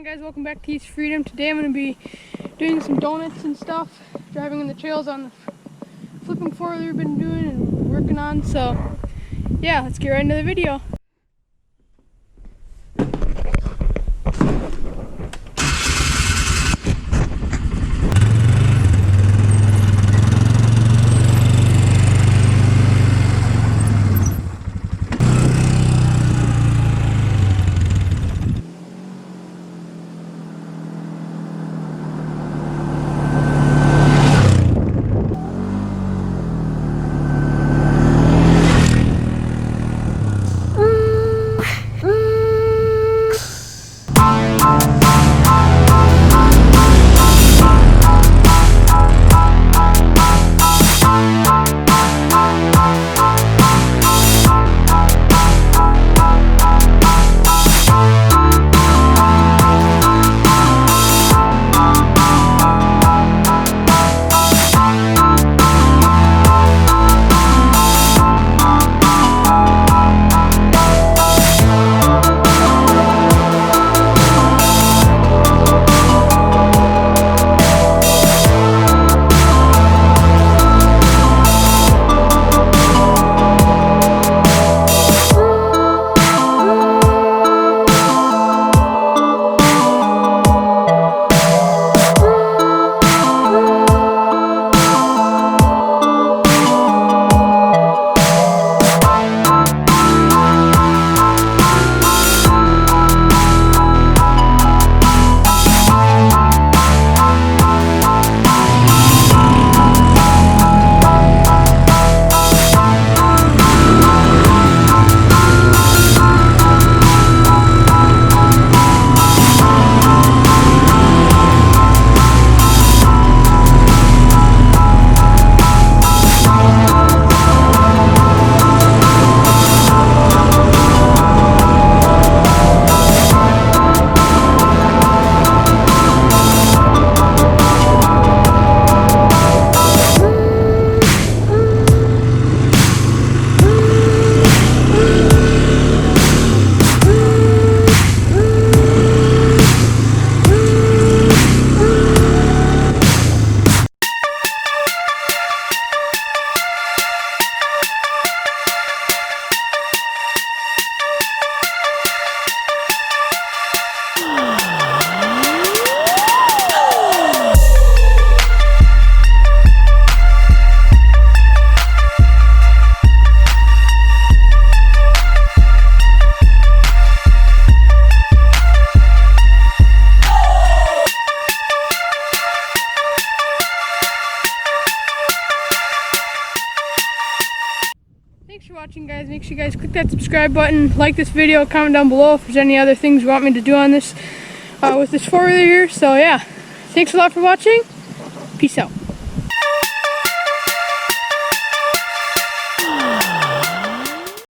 on, guys? Welcome back to East Freedom. Today I'm going to be doing some donuts and stuff, driving in the trails on the flipping four-wheeler we've been doing and working on. So yeah, let's get right into the video. Thanks for watching, guys. Make sure you guys click that subscribe button, like this video, comment down below if there's any other things you want me to do on this with this four-wheeler here. So yeah, thanks a lot for watching. Peace out.